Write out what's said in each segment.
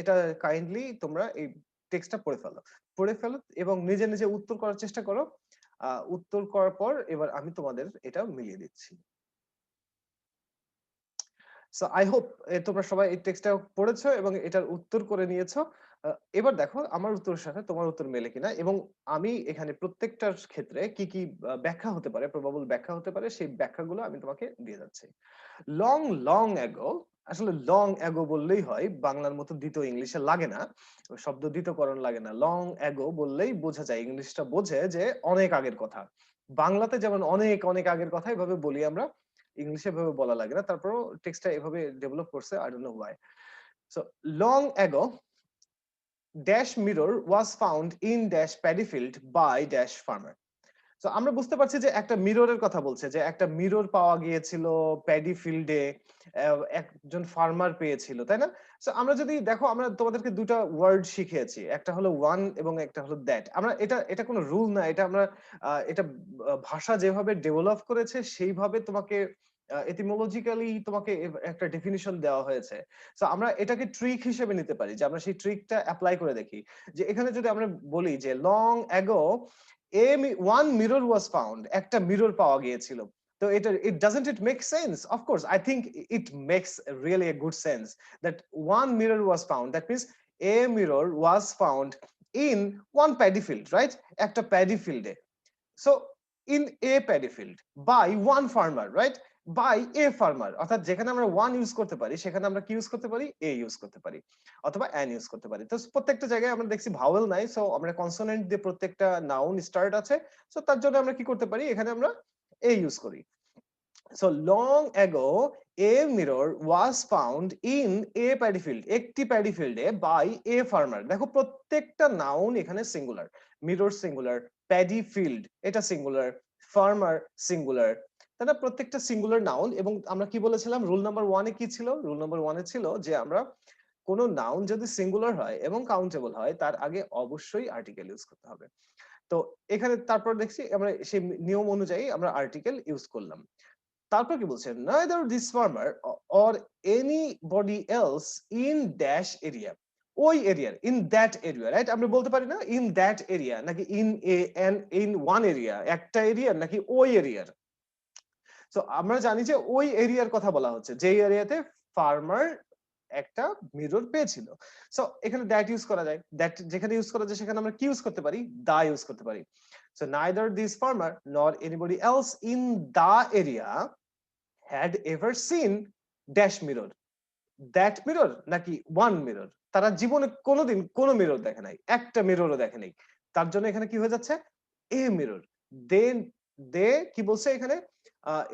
এটা কাইন্ডলি তোমরা এই টেক্সটটা পড়ে ফেলো এবং নিজে নিজে উত্তর করার চেষ্টা করো। উত্তর করার পর এবার আমি তোমাদের এটা মিলিয়ে দিচ্ছি। সো আই হোপ তোমরা সবাই এই টেক্সটটা পড়েছো এবং এটার উত্তর করে নিয়েছো। এবার দেখো আমার উত্তরের সাথে তোমার উত্তর মেলে কিনা, এবং আমি এখানে প্রত্যেকটার ক্ষেত্রে কি কি ব্যাখ্যা হতে পারে, প্রবাবল ব্যাখ্যা হতে পারে, সেই ব্যাখ্যাগুলো আমি তোমাকে দিয়ে যাচ্ছি। লং লং অ্যাগো, আসলে লং অ্যাগো বললেই হয়, বাংলার মতো দ্বিতীয় ইংলিশে লাগে না, শব্দ দ্বিতীয়করণ লাগে না। লং অ্যাগো বললেই বোঝা যায়, ইংলিশটা বোঝে যে অনেক আগের কথা। বাংলাতে যেমন অনেক অনেক আগের কথা এভাবে বলি আমরা, ইংলিশে এভাবে বলা লাগে না, তারপরও টেক্সটটা এভাবে ডেভেলপ করছে, I don't know why. So long ago dash mirror was found in dash paddy field by dash farmer. তো আমরা বুঝতে পারছি যে একটা মিররের কথা বলছে, যে একটা মিরর পাওয়া গিয়েছিল প্যাডি ফিল্ডে, একজন ফার্মার পেয়েছিল, তাই না? সো আমরা যদি দেখো, আমরা তোমাদেরকে দুটা ওয়ার্ড শিখিয়েছি, একটা হলো ওয়ান এবং একটা হলো দ্যাট। আমরা এটা এটা কোনো রুল না, এটা আমরা এটা ভাষা যেভাবে ডেভেলপ করেছে সেইভাবে তোমাকে এটিমোলজিক্যালি তোমাকে একটা ডেফিনিশন দেওয়া হয়েছে। সো আমরা এটাকে ট্রিক হিসেবে নিতে পারি, যে আমরা সেই ট্রিকটা অ্যাপ্লাই করে দেখি। যে এখানে যদি আমরা বলি যে long ago one mirror was found, একটা মিরর পাওয়া গিয়েছিল, তো এটা it doesn't it make sense? Of course I think it makes really a good sense that one mirror was found, that means a mirror was found in one paddy field, right? একটা paddy ফিল্ডে। So in a paddy field by one farmer, right? By a farmer, অর্থাৎ যেখানে আমরা one use করতে পারি সেখানে আমরা কি ইউজ করতে পারি? এ ইউজ করতে পারি, অথবা অ্যান ইউজ করতে পারি। তো প্রত্যেকটা জায়গায় আমরা দেখছি ভাওয়েল নাই, সো আমরা কনসোনেন্ট দিয়ে প্রত্যেকটা নাউন স্টার্ট আছে, সো তার জন্য আমরা কি করতে পারি? এখানে আমরা এ ইউজ করি। So long ago A mirror was found in a paddy field, একটি প্যাডি ফিল্ডে, বাই এ ফার্মার। দেখো প্রত্যেকটা নাউন এখানে singular, mirror singular, paddy field এটা সিঙ্গুলার, ফার্মার সিঙ্গুলার, তাহলে প্রত্যেকটা সিঙ্গুলার নাউন। এবং আমরা কি বলেছিলাম রুল নাম্বার ওয়ানে? কি ছিল রুল নাম্বার ওয়ানে? ছিল যে আমরা কোন নাউন যদি সিঙ্গুলার হয় এবং কাউন্টেবল হয় তার আগে অবশ্যই আর্টিকেল ইউজ করতে হবে। তো এখানে তারপর দেখছি আমরা সেই নিয়ম অনুযায়ী আমরা আর্টিকেল ইউজ করলাম। তারপর কি বলছেন? neither this farmer or anybody else in dash area, ওই এরিয়ার, ইন দ্যাট এরিয়া, রাইট? আমরা বলতে পারি না ইন দ্যাট এরিয়া, নাকি in a and in one area, একটা এরিয়ার নাকি ওই এরিয়ার। সো আমরা জানি যে ওই এরিয়ার কথা বলা হচ্ছে, যে এরিয়াতে ফার্মার একটা মিরর পেয়েছিল। সো এখানে দ্যাট ইউজ করা যায়, দ্যাট যেখানে ইউজ করা যায় সেখানে আমরা কি ইউজ করতে পারি? দা ইউজ করতে পারি। So neither this farmer nor anybody else in the area had ever seen dash mirror, that mirror নাকি ওয়ান মিরর। তারা জীবনে কোনোদিন কোনো মিরর দেখে নাই, একটা মিররও দেখে নাই। তার জন্য এখানে কি হয়ে যাচ্ছে? এ মিরর। দে দে কি বলছে এখানে?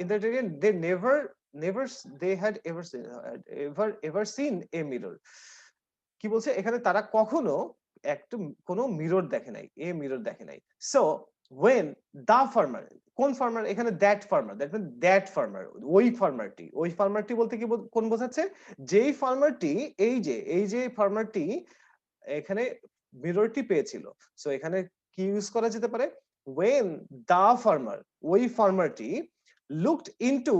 In that area they never they had ever seen a mirror. কি বলছে এখানে? তারা কখনো একটা কোনো মিরর দেখে নাই, এ মিরর দেখে নাই। সো when the farmer, কোন ফার্মার এখানে? That farmer, that mean that farmer, ওই ফার্মারটি। ওই ফার্মারটি বলতে কি কোন বোঝাচ্ছে? যেই ফার্মারটি, এই যে ফার্মারটি এখানে মিররটি পেয়েছিল। সো এখানে কি ইউজ করা যেতে পারে? when the farmer, ওই ফার্মারটি looked into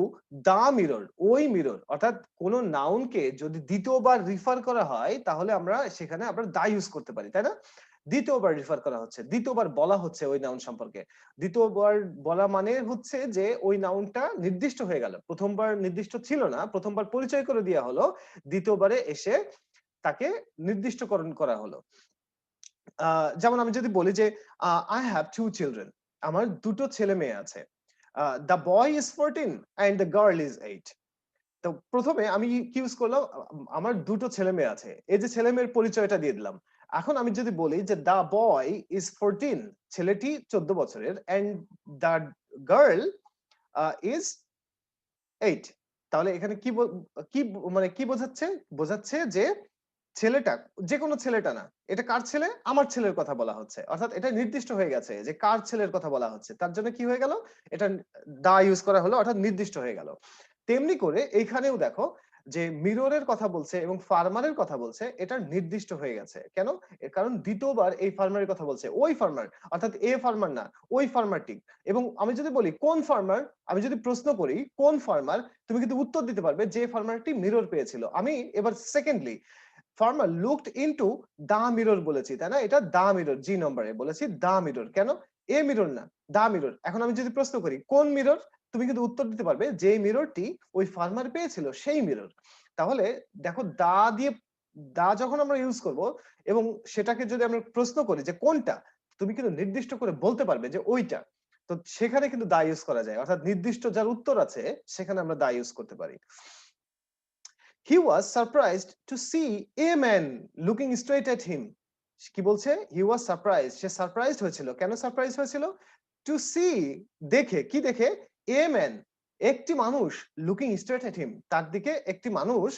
the mirror, ওই মিরর, অর্থাৎ কোন নাউনকে যদি দ্বিতীয়বার রিফার করা হয় তাহলে আমরা সেখানে আমরা দা ইউজ করতে পারি, তাই না? দ্বিতীয়বার রিফার করা হচ্ছে, দ্বিতীয়বার বলা হচ্ছে ওই নাউন সম্পর্কে। দ্বিতীয়বার বলা মানে হচ্ছে যে ওই নাউনটা নির্দিষ্ট হয়ে গেল, প্রথমবার নির্দিষ্ট ছিল না, প্রথমবার পরিচয় করে দেওয়া হলো, দ্বিতীয়বারে এসে তাকে নির্দিষ্টকরণ করা হলো। যেমন আমি যদি বলি যে আই হ্যাভ টু চিলড্রেন, আমার দুটো ছেলে মেয়ে আছে। The boy is 14 and the girl is 8। তো প্রথমে আমি কি ইউজ করলাম? আমার দুটো ছেলে মেয়ে আছে, এই যে ছেলে মেয়ের পরিচয়টা দিয়ে দিলাম। এখন আমি যদি বলি যে দ্য বয় ইজ 14, ছেলেটি 14 বছরের, এন্ড দ্য গার্ল ইজ 8, তাহলে এখানে কি মানে কি বোঝাচ্ছে? বোঝাচ্ছে যে ছেলেটা যে কোনো ছেলেটা না, এটা কার ছেলে? আমার ছেলের কথা বলা হচ্ছে, অর্থাৎ এটা নির্দিষ্ট হয়ে গেছে যে কার ছেলের কথা বলা হচ্ছে। তার জন্য কি হয়ে গেল? এটা দা ইউজ করা হলো, অর্থাৎ নির্দিষ্ট হয়ে গেল। তেমনি করে এইখানেও দেখো যে মিররের কথা বলছে এবং ফার্মারের কথা বলছে, এটা নির্দিষ্ট হয়ে গেছে। কেন? এর কারণ দ্বিতীয়বার এই ফার্মারের কথা বলছে, ওই ফার্মার, অর্থাৎ এ ফার্মার না, ওই ফার্মারটি। এবং আমি যদি বলি কোন ফার্মার, আমি যদি প্রশ্ন করি কোন ফার্মার, তুমি কিন্তু উত্তর দিতে পারবে যে ফার্মারটি মিরর পেয়েছিল। আমি এবার secondly farmer looked into the mirror বলেছি, তাই না? এটা দা মিরর, জি নম্বরে বলেছি দা মিরর। কেন? এ মিরর না, দা মিরর। এখন আমি যদি প্রশ্ন করি কোন মিরর, তুমি কিন্তু উত্তর দিতে পারবে যে মিররটি ওই ফার্মার পেয়েছিল সেই মিরর। তাহলে দেখো দা দিয়ে, দা যখন আমরা ইউজ করব এবং সেটাকে যদি আমরা প্রশ্ন করি যে কোনটা, তুমি কিন্তু নির্দিষ্ট করে বলতে পারবে যে ওইটা। তো সেখানে কিন্তু দা ইউজ করা যায়, অর্থাৎ নির্দিষ্ট যার উত্তর আছে সেখানে আমরা দা ইউজ করতে পারি। He was surprised to see a man looking straight at him. কি বলছে? He was surprised. Say surprised হয়েছিল। কেন সারপ্রাইজ হয়েছিল? To see, দেখে, কি দেখে? A man, একটি মানুষ looking straight at him, তার দিকে একটি মানুষ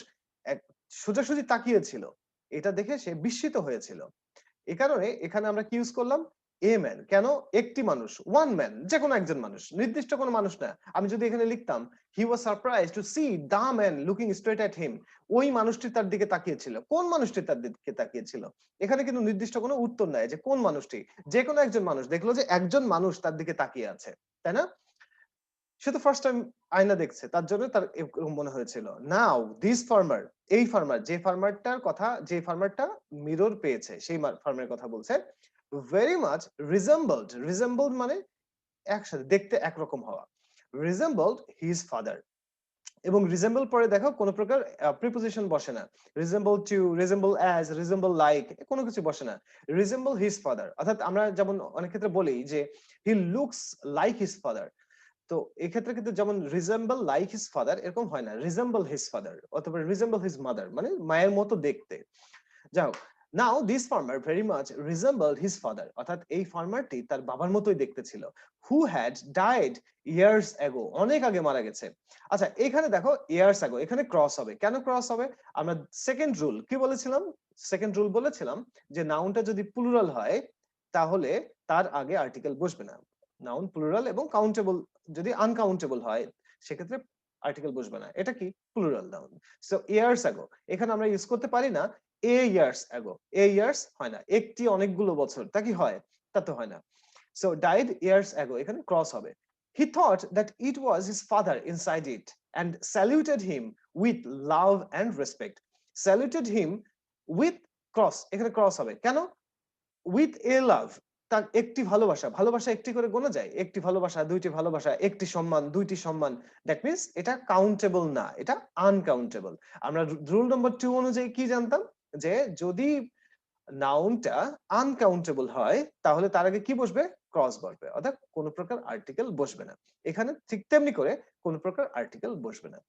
এক সোজাসুজি তাকিয়েছিল। এটা দেখে সে বিস্মিত হয়েছিল। এ কারণে এখানে আমরা কি ইউজ করলাম? A man. কেন? একটি মানুষ, ওয়ান ম্যান, যেকোনো একজন মানুষ, নির্দিষ্ট কোনো মানুষ না। আমি যদি এখানে লিখতাম he was surprised to see the man looking straight at him, ওই মানুষটি তার দিকে তাকিয়েছিল। কোন মানুষটি তার দিকে তাকিয়েছিল? এখানে কিন্তু নির্দিষ্ট কোনো উত্তর নাই যে কোন মানুষটি। যেকোনো একজন মানুষ দেখলো যে একজন মানুষ তার দিকে তাকিয়ে আছে, তাই না? সে তো ফার্স্ট টাইম আয়না দেখছে, তার জন্য তার এরকম মনে হয়েছিল। নাও দিস ফার্মার, এই ফার্মার, যে ফার্মারটার কথা, যে ফার্মারটা মিরর পেয়েছে সেই ফার্মারের কথা বলছে, ভেরি মাচ রিজেম্বলড, রিজেম্বলড মানে একসাথে দেখতে একরকম হওয়া, রিজেম্বলড হিজ ফাদার। এবং রিজেম্বল পরে দেখো কোন প্রকার প্রিপোজিশন বসে না, resemble to, resemble as, resemble like, কোনো কিছু বসে না, রিজেম্বল হিজ ফাদার। অর্থাৎ আমরা যেমন অনেক ক্ষেত্রে বলি যে he looks like his father, তো এক্ষেত্রে কিন্তু যেমন রিজেম্বল লাইক হিজ ফাদার এরকম হয় না, রিজেম্বল হিজ ফাদার অথবা রিজেম্বল হিজ মাদার, মানে মায়ের মতো দেখতে। যাই হোক, now this farmer very much resembled his father, অর্থাৎ এই ফার্মারটি তার বাবার মতোই দেখতে ছিল। Who had died years ago, অনেক আগে মারা গেছে। আচ্ছা এখানে দেখো ইয়ার্স অ্যাগো, এখানে ক্রস হবে। কেন ক্রস হবে? আমরা সেকেন্ড রুল কি বলেছিলাম? সেকেন্ড রুল বলেছিলাম যে নাউনটা যদি প্লুরাল হয় তাহলে তার আগে আর্টিকেল বসবে না। নাউন প্লুরাল এবং কাউন্টেবল, যদি আনকাউন্টেবল হয় সেক্ষেত্রে আর্টিকেল বসবে না। এটা কি? Plural noun. So years ago এখানে আমরা ইউজ করতে পারি না এ ইয়ার্স অ্যাগো, এ ইয়ার্স হয় না, একটি অনেকগুলো বছর, তা কি হয়? তা তো হয় না। সো ডাইড ইয়ার্স অ্যাগো, এখানে ক্রস হবে। He thought that it was his father inside it and saluted him with love and respect. Saluted him with cross, এখানে ক্রস হবে কেন? উইথ এ লাভ, তার একটি ভালোবাসা, ভালোবাসা একটি করে গোনা যায়? একটি ভালোবাসা, দুইটি ভালোবাসা, একটি সম্মান, দুইটি সম্মান, দ্যাট মিন্স এটা কাউন্টেবল না, এটা আনকাউন্টেবল। আমরা রুল নম্বর 2 অনুযায়ী কি জানতাম? যে যদি নাউনটা আনকাউন্টেবল হয় তাহলে তার আগে কি বসবে? ক্রস বসবে, অর্থাৎ কোন প্রকার আর্টিকেল বসবে না। এখানে ঠিক তেমনি করে কোন প্রকার আর্টিকেল বসবে না।